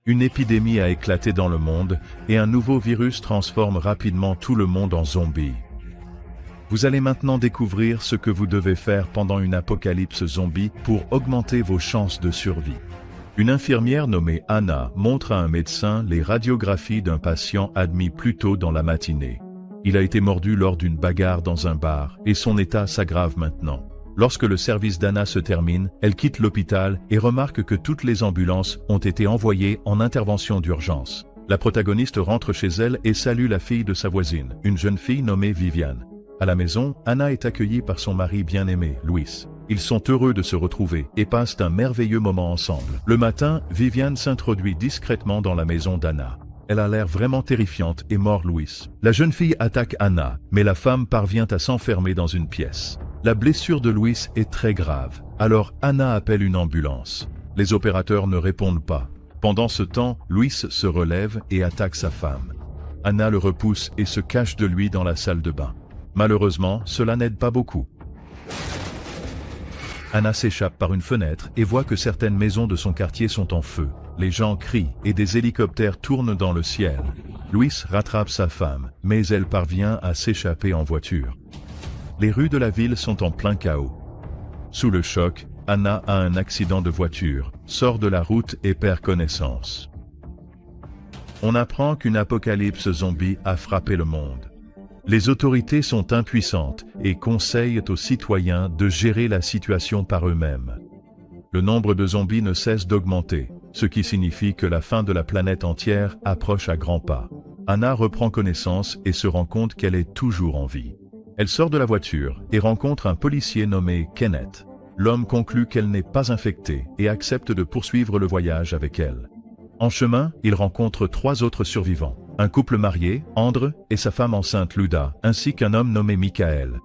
Une épidémie a éclaté dans le monde, et un nouveau virus transforme rapidement tout le monde en zombie. Vous allez maintenant découvrir ce que vous devez faire pendant une apocalypse zombie pour augmenter vos chances de survie. Une infirmière nommée Anna montre à un médecin les radiographies d'un patient admis plus tôt dans la matinée. Il a été mordu lors d'une bagarre dans un bar, et son état s'aggrave maintenant. Lorsque le service d'Anna se termine, elle quitte l'hôpital et remarque que toutes les ambulances ont été envoyées en intervention d'urgence. La protagoniste rentre chez elle et salue la fille de sa voisine, une jeune fille nommée Viviane. À la maison, Anna est accueillie par son mari bien-aimé, Luis. Ils sont heureux de se retrouver et passent un merveilleux moment ensemble. Le matin, Viviane s'introduit discrètement dans la maison d'Anna. Elle a l'air vraiment terrifiante et mord Luis. La jeune fille attaque Anna, mais la femme parvient à s'enfermer dans une pièce. La blessure de Luis est très grave, alors Anna appelle une ambulance. Les opérateurs ne répondent pas. Pendant ce temps, Luis se relève et attaque sa femme. Anna le repousse et se cache de lui dans la salle de bain. Malheureusement, cela n'aide pas beaucoup. Anna s'échappe par une fenêtre et voit que certaines maisons de son quartier sont en feu. Les gens crient et des hélicoptères tournent dans le ciel. Luis rattrape sa femme, mais elle parvient à s'échapper en voiture. Les rues de la ville sont en plein chaos. Sous le choc, Anna a un accident de voiture, sort de la route et perd connaissance. On apprend qu'une apocalypse zombie a frappé le monde. Les autorités sont impuissantes et conseillent aux citoyens de gérer la situation par eux-mêmes. Le nombre de zombies ne cesse d'augmenter, ce qui signifie que la fin de la planète entière approche à grands pas. Anna reprend connaissance et se rend compte qu'elle est toujours en vie. Elle sort de la voiture et rencontre un policier nommé Kenneth. L'homme conclut qu'elle n'est pas infectée et accepte de poursuivre le voyage avec elle. En chemin, il rencontre 3 autres survivants. Un couple marié, Andre, et sa femme enceinte Luda, ainsi qu'un homme nommé Michael.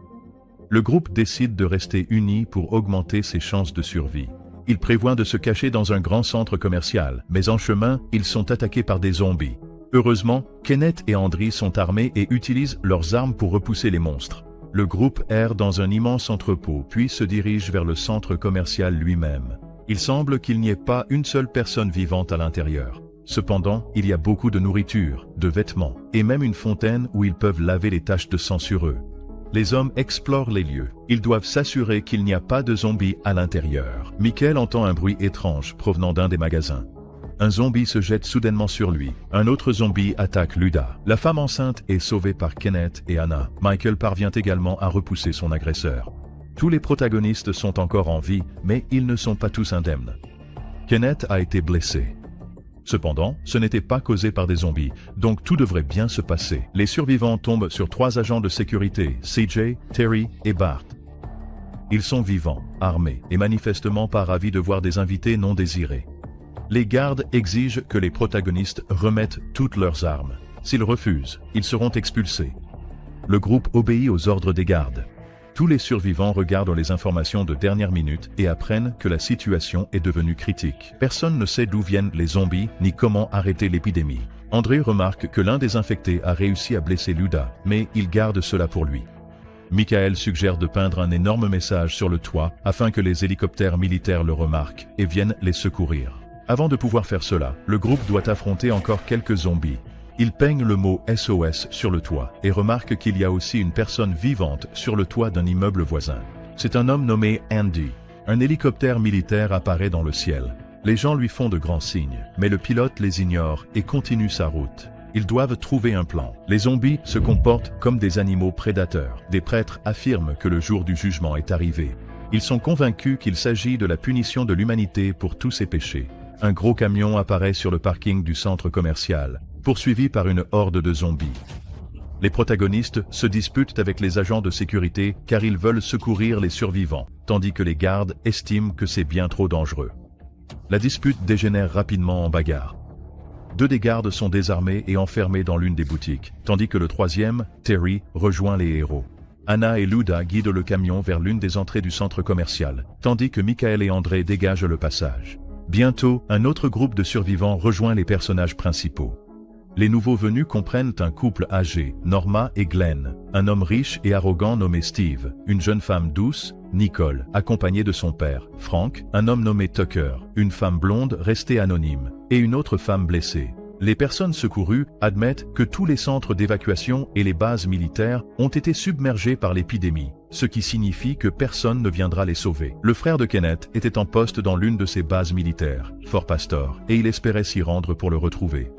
Le groupe décide de rester unis pour augmenter ses chances de survie. Ils prévoient de se cacher dans un grand centre commercial, mais en chemin, ils sont attaqués par des zombies. Heureusement, Kenneth et Andri sont armés et utilisent leurs armes pour repousser les monstres. Le groupe erre dans un immense entrepôt, puis se dirige vers le centre commercial lui-même. Il semble qu'il n'y ait pas une seule personne vivante à l'intérieur. Cependant, il y a beaucoup de nourriture, de vêtements, et même une fontaine où ils peuvent laver les taches de sang sur eux. Les hommes explorent les lieux. Ils doivent s'assurer qu'il n'y a pas de zombies à l'intérieur. Michael entend un bruit étrange provenant d'un des magasins. Un zombie se jette soudainement sur lui. Un autre zombie attaque Luda. La femme enceinte est sauvée par Kenneth et Anna. Michael parvient également à repousser son agresseur. Tous les protagonistes sont encore en vie, mais ils ne sont pas tous indemnes. Kenneth a été blessé. Cependant, ce n'était pas causé par des zombies, donc tout devrait bien se passer. Les survivants tombent sur 3 agents de sécurité, CJ, Terry et Bart. Ils sont vivants, armés et manifestement pas ravis de voir des invités non désirés. Les gardes exigent que les protagonistes remettent toutes leurs armes. S'ils refusent, ils seront expulsés. Le groupe obéit aux ordres des gardes. Tous les survivants regardent les informations de dernière minute et apprennent que la situation est devenue critique. Personne ne sait d'où viennent les zombies ni comment arrêter l'épidémie. André remarque que l'un des infectés a réussi à blesser Luda, mais il garde cela pour lui. Michael suggère de peindre un énorme message sur le toit afin que les hélicoptères militaires le remarquent et viennent les secourir. Avant de pouvoir faire cela, le groupe doit affronter encore quelques zombies. Il peigne le mot SOS sur le toit et remarque qu'il y a aussi une personne vivante sur le toit d'un immeuble voisin. C'est un homme nommé Andy. Un hélicoptère militaire apparaît dans le ciel. Les gens lui font de grands signes, mais le pilote les ignore et continue sa route. Ils doivent trouver un plan. Les zombies se comportent comme des animaux prédateurs. Des prêtres affirment que le jour du jugement est arrivé. Ils sont convaincus qu'il s'agit de la punition de l'humanité pour tous ses péchés. Un gros camion apparaît sur le parking du centre commercial, poursuivi par une horde de zombies. Les protagonistes se disputent avec les agents de sécurité car ils veulent secourir les survivants, tandis que les gardes estiment que c'est bien trop dangereux. La dispute dégénère rapidement en bagarre. 2 des gardes sont désarmés et enfermés dans l'une des boutiques, tandis que le 3e, Terry, rejoint les héros. Anna et Luda guident le camion vers l'une des entrées du centre commercial, tandis que Michael et André dégagent le passage. Bientôt, un autre groupe de survivants rejoint les personnages principaux. Les nouveaux venus comprennent un couple âgé, Norma et Glenn, un homme riche et arrogant nommé Steve, une jeune femme douce, Nicole, accompagnée de son père, Frank, un homme nommé Tucker, une femme blonde restée anonyme, et une autre femme blessée. Les personnes secourues admettent que tous les centres d'évacuation et les bases militaires ont été submergés par l'épidémie, ce qui signifie que personne ne viendra les sauver. Le frère de Kenneth était en poste dans l'une de ces bases militaires, Fort Pastor, et il espérait s'y rendre pour le retrouver.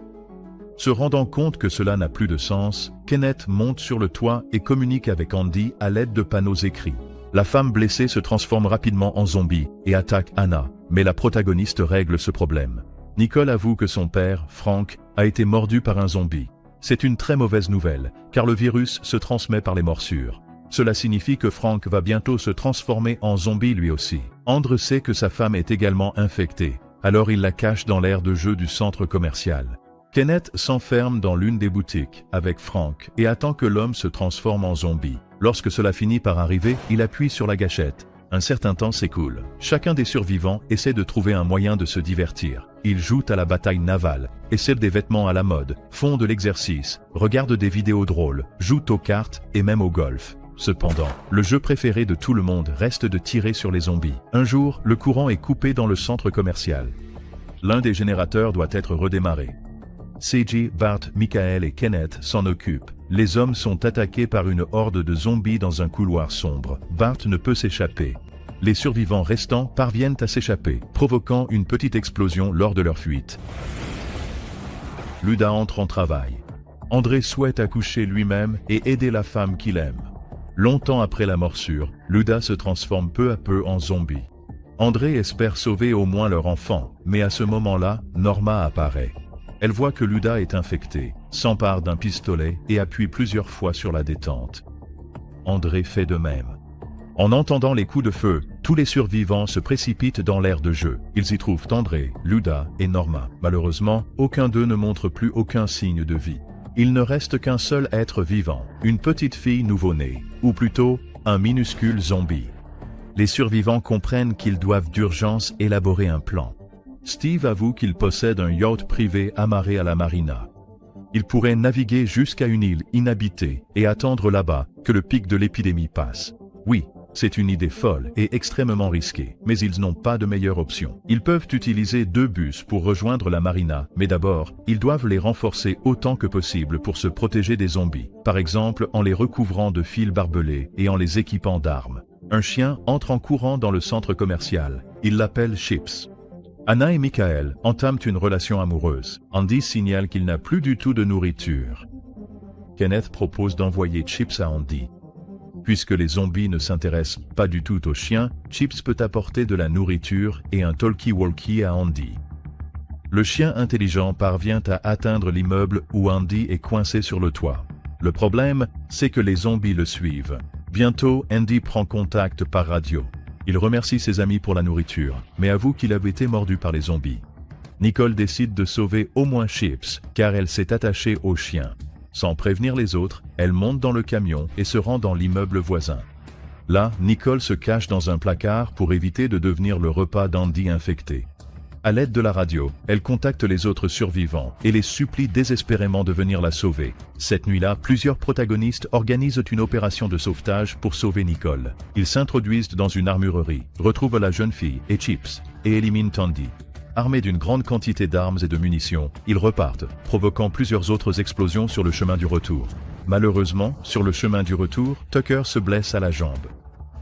Se rendant compte que cela n'a plus de sens, Kenneth monte sur le toit et communique avec Andy à l'aide de panneaux écrits. La femme blessée se transforme rapidement en zombie et attaque Anna, mais la protagoniste règle ce problème. Nicole avoue que son père, Frank, a été mordu par un zombie. C'est une très mauvaise nouvelle, car le virus se transmet par les morsures. Cela signifie que Frank va bientôt se transformer en zombie lui aussi. Andrew sait que sa femme est également infectée, alors il la cache dans l'aire de jeu du centre commercial. Kenneth s'enferme dans l'une des boutiques avec Frank et attend que l'homme se transforme en zombie. Lorsque cela finit par arriver, il appuie sur la gâchette. Un certain temps s'écoule. Chacun des survivants essaie de trouver un moyen de se divertir. Ils jouent à la bataille navale, essaient des vêtements à la mode, font de l'exercice, regardent des vidéos drôles, jouent aux cartes et même au golf. Cependant, le jeu préféré de tout le monde reste de tirer sur les zombies. Un jour, le courant est coupé dans le centre commercial. L'un des générateurs doit être redémarré. CJ, Bart, Michael et Kenneth s'en occupent. Les hommes sont attaqués par une horde de zombies dans un couloir sombre. Bart ne peut s'échapper. Les survivants restants parviennent à s'échapper, provoquant une petite explosion lors de leur fuite. Luda entre en travail. André souhaite accoucher lui-même et aider la femme qu'il aime. Longtemps après la morsure, Luda se transforme peu à peu en zombie. André espère sauver au moins leur enfant, mais à ce moment-là, Norma apparaît. Elle voit que Luda est infectée, s'empare d'un pistolet et appuie plusieurs fois sur la détente. André fait de même. En entendant les coups de feu, tous les survivants se précipitent dans l'aire de jeu. Ils y trouvent André, Luda et Norma. Malheureusement, aucun d'eux ne montre plus aucun signe de vie. Il ne reste qu'un seul être vivant, une petite fille nouveau-née, ou plutôt, un minuscule zombie. Les survivants comprennent qu'ils doivent d'urgence élaborer un plan. Steve avoue qu'il possède un yacht privé amarré à la marina. Il pourrait naviguer jusqu'à une île inhabitée et attendre là-bas que le pic de l'épidémie passe. Oui, c'est une idée folle et extrêmement risquée, mais ils n'ont pas de meilleure option. Ils peuvent utiliser 2 bus pour rejoindre la marina, mais d'abord, ils doivent les renforcer autant que possible pour se protéger des zombies, par exemple en les recouvrant de fils barbelés et en les équipant d'armes. Un chien entre en courant dans le centre commercial. Il l'appelle Chips. Anna et Michael entament une relation amoureuse. Andy signale qu'il n'a plus du tout de nourriture. Kenneth propose d'envoyer Chips à Andy. Puisque les zombies ne s'intéressent pas du tout aux chiens, Chips peut apporter de la nourriture et un talkie-walkie à Andy. Le chien intelligent parvient à atteindre l'immeuble où Andy est coincé sur le toit. Le problème, c'est que les zombies le suivent. Bientôt, Andy prend contact par radio. Il remercie ses amis pour la nourriture, mais avoue qu'il avait été mordu par les zombies. Nicole décide de sauver au moins Chips, car elle s'est attachée au chien. Sans prévenir les autres, elle monte dans le camion et se rend dans l'immeuble voisin. Là, Nicole se cache dans un placard pour éviter de devenir le repas d'Andy infecté. À l'aide de la radio, elle contacte les autres survivants et les supplie désespérément de venir la sauver. Cette nuit-là, plusieurs protagonistes organisent une opération de sauvetage pour sauver Nicole. Ils s'introduisent dans une armurerie, retrouvent la jeune fille et Chips, et éliminent Andy. Armés d'une grande quantité d'armes et de munitions, ils repartent, provoquant plusieurs autres explosions sur le chemin du retour. Malheureusement, sur le chemin du retour, Tucker se blesse à la jambe.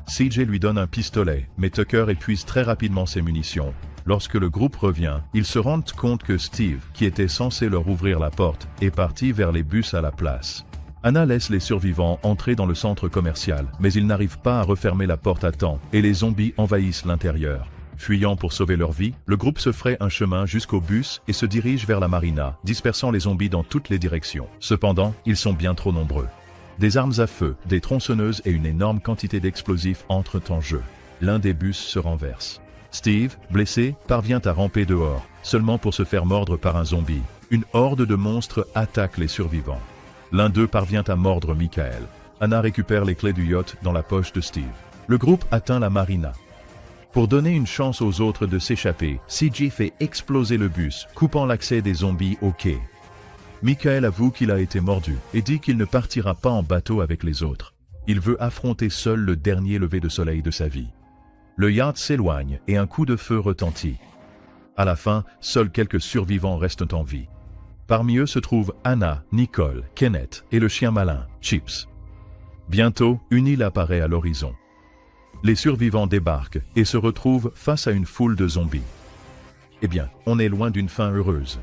CJ lui donne un pistolet, mais Tucker épuise très rapidement ses munitions. Lorsque le groupe revient, ils se rendent compte que Steve, qui était censé leur ouvrir la porte, est parti vers les bus à la place. Anna laisse les survivants entrer dans le centre commercial, mais ils n'arrivent pas à refermer la porte à temps, et les zombies envahissent l'intérieur. Fuyant pour sauver leur vie, le groupe se fraye un chemin jusqu'au bus et se dirige vers la marina, dispersant les zombies dans toutes les directions. Cependant, ils sont bien trop nombreux. Des armes à feu, des tronçonneuses et une énorme quantité d'explosifs entrent en jeu. L'un des bus se renverse. Steve, blessé, parvient à ramper dehors, seulement pour se faire mordre par un zombie. Une horde de monstres attaque les survivants. L'un d'eux parvient à mordre Michael. Anna récupère les clés du yacht dans la poche de Steve. Le groupe atteint la marina. Pour donner une chance aux autres de s'échapper, CJ fait exploser le bus, coupant l'accès des zombies au quai. Michael avoue qu'il a été mordu et dit qu'il ne partira pas en bateau avec les autres. Il veut affronter seul le dernier lever de soleil de sa vie. Le yacht s'éloigne et un coup de feu retentit. À la fin, seuls quelques survivants restent en vie. Parmi eux se trouvent Anna, Nicole, Kenneth et le chien malin, Chips. Bientôt, une île apparaît à l'horizon. Les survivants débarquent et se retrouvent face à une foule de zombies. Eh bien, on est loin d'une fin heureuse.